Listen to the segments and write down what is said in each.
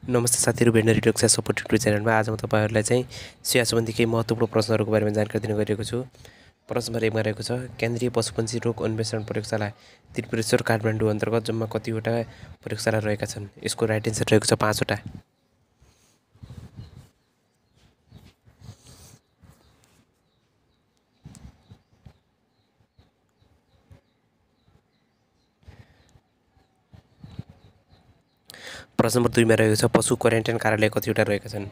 नमस्ते साथीहरू, veterinary डक्सा support YouTube च्यानलमा आज म तपाईँहरूलाई चाहिँ स्याहार सम्बन्धी केही महत्त्वपूर्ण प्रश्नहरूको बारेमा जानकारी दिन गइरहेको छु। प्रश्न नम्बर 1मा रहेको छ, केन्द्रीय पशुपन्छी रोग अन्वेषण प्रयोगशाला त्रिपुरेश्वर काठमाडौँ अन्तर्गत जम्मा कतिवटा प्रयोगशाला रहेका छन्? यसको राइट एन्सर रहेको छ 5वटा। प्रश्न नम्बर 2मा रहेको छ, पशु क्वारेन्टाइन कार्यालय कतिवटा रहेका छन्?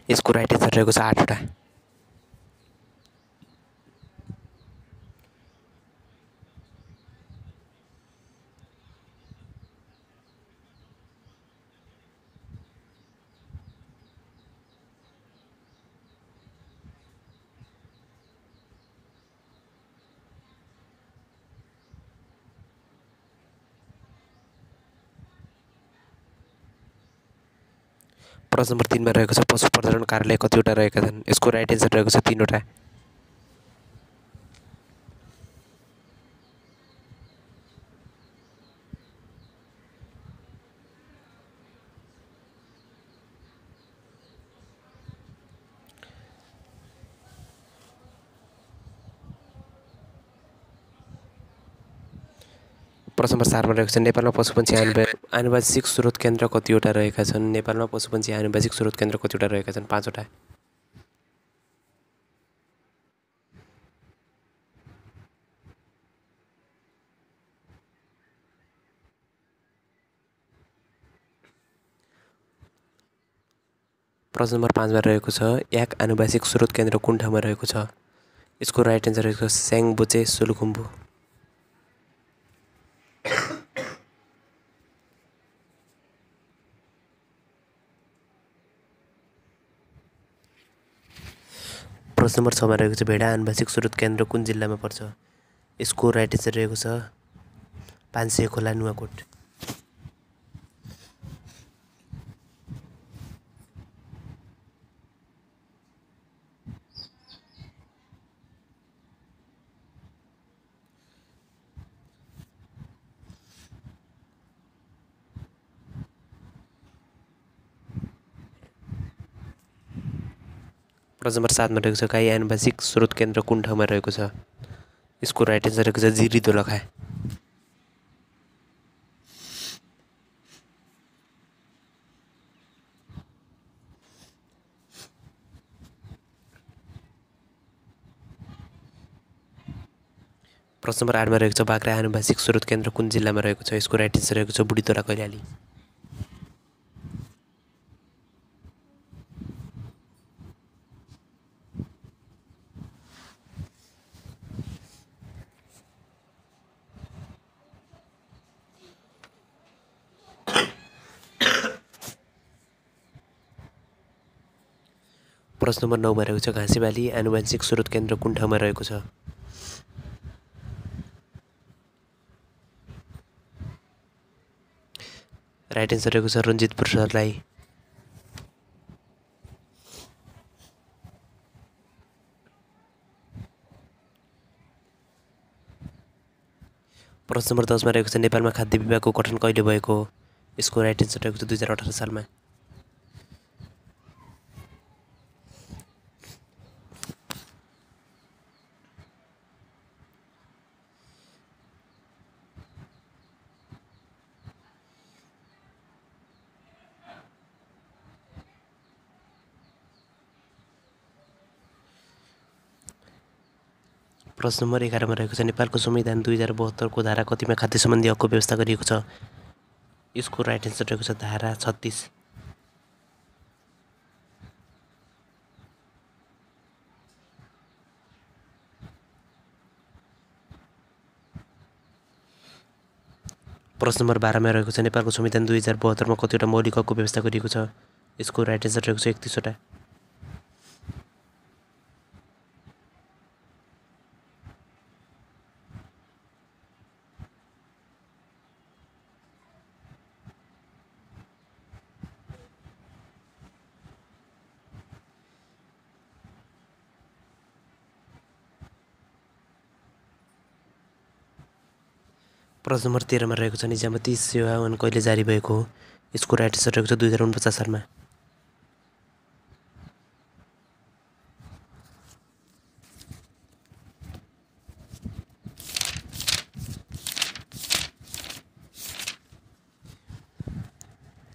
यसको राइट एन्सर रहेको छ 8वटा। प्रश्न नम्बर 3मा रहेको छ, पशु प्रजनन कार्यालय कतिवटा रहेका छन्? यसको राइट एन्सर रहेको छ 3वटा। प्रश्न नम्बर 4मा रहेको छ, नेपालमा पशुपन्छी आनुवंशिक स्रोत केन्द्र कतिवटा रहेका छन्? नेपालमा पशुपन्छी आनुवंशिक स्रोत केन्द्र कतिवटा रहेका छन्? 5वटा। प्रश्न नम्बर 5मा रहेको छ, याक आनुवंशिक स्रोत केन्द्र कुन ठाउँमा रहेको छ? यसको राइट एन्सर रहेको छ स्याङबुचे सोलुखुम्बु। प्रश्न नम्बर 6मा रहेको छ, भेडा आनुवंशिक स्रोत केन्द्र कुन जिल्लामा पर्छ? यसको राइट एन्सर रहेको छ 500 खोला नुवाकोट। प्रश्न नम्बर 7मा रहेको छ, गाई आनुवंशिक स्रोत केन्द्र कुन ठाउँमा रहेको छ? यसको राइट एन्सर रहेको छ जिरी दोलखा। प्रश्न नम्बर 8मा रहेको छ, बाख्रा आनुवंशिक स्रोत केन्द्र कुन जिल्लामा रहेको छ? यसको राइट एन्सर रहेको छ बुढीतोला कैलाली। प्रश्न नम्बर 9मा रहेको छ, घाँसेबाली आनुवंशिक स्रोत केन्द्र कुन ठाउँमा रहेको छ? राइट एन्सर रहेको छ रञ्जितपुर सर्लाही। प्रश्न नम्बर 10मा रहेको छ, नेपालमा खाद्य विभागको गठन कहिले भएको हो? यसको राइट एन्सर रहेको छ 2018 सालमा। प्रश्न नम्बर 11मा रहेको छ, नेपालको संविधान 2072को धारा कतिमा खाद्य सम्बन्धी हकको व्यवस्था गरिएको छ? यसको राइट एन्सर रहेको छ धारा 36। प्रश्न नम्बर 12मा रहेको छ, नेपालको संविधान 2072मा कतिवटा मौलिक हकको व्यवस्था गरिएको छ? यसको राइट एन्सर रहेको छ 31वटा। प्रश्न नम्बर 13मा रहेको छ, निजामती सेवा ऐन कहिले जारी भएको हो? यसको राइट आन्सर रहेको छ 2049 सालमा।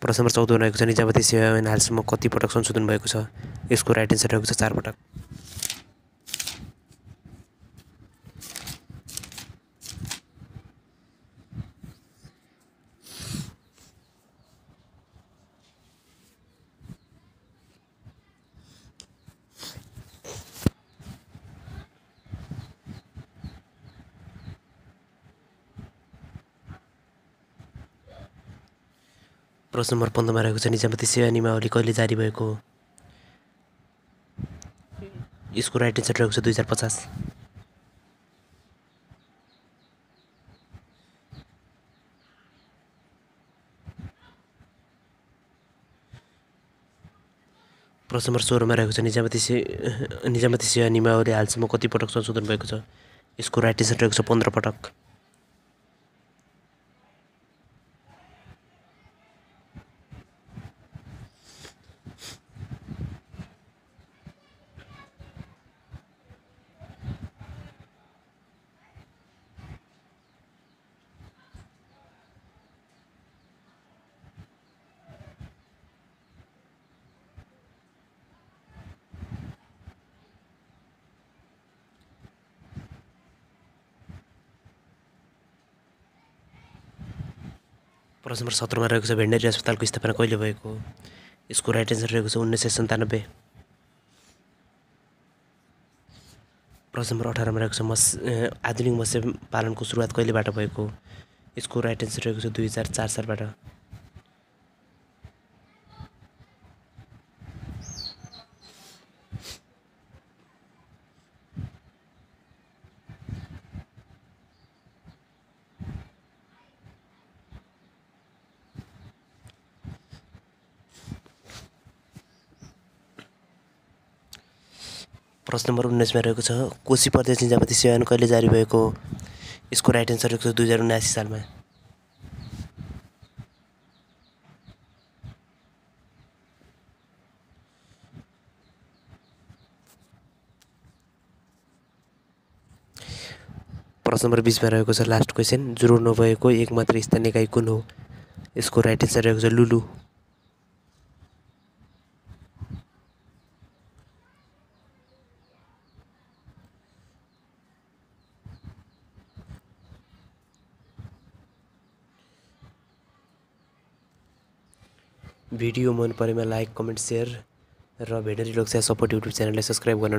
प्रश्न नम्बर 14 रहेको छ निजामती सेवा ऐन हालसम्म कति पटक संशोधन भएको छ? यसको राइट आन्सर रहेको छ 4 पटक। प्रश्न नम्बर 15 मा रहेको छ निजामती सेवा नियमावली कहिले जारी भएको हो? यसको राइट आन्सर रहेको छ 2050। प्रश्न नम्बर 16 मा रहेको छ निजामती सेवा नियमावली हालसम्म कति पटक संशोधन भएको छ? यसको राइट आन्सर रहेको छ 15 पटक। प्रश्न नम्बर 17 मा रहेको छ भेटनेरी अस्पतालको स्थापना कहिले भएको हो? यसको राइट आन्सर रहेको छ 1997। प्रश्न नम्बर 18 मा रहेको छ आधुनिक मत्स्य पालनको सुरुवात कहिलेबाट भएको हो? यसको राइट आन्सर रहेको छ 2004 सालबाट। प्रश्न नम्बर 19 मा रहेको छ कोशी प्रदेश निजामती सेवा ऐन कहिले जारी भएको हो? यसको राइट आन्सर रहेको छ 2079 सालमा। प्रश्न नम्बर 20 मा रहेको छ लास्ट क्वेसन ज्वरो नभएको एक मात्र स्थानीय इकाइ कुन हो? यसको राइट आन्सर रहेको छ लुलु। भिडियो मन परेमा लाइक कमेन्ट सेयर र भेटनेरी लोकसेवा सपोर्ट युट्युब च्यानललाई सब्सक्राइब गर्न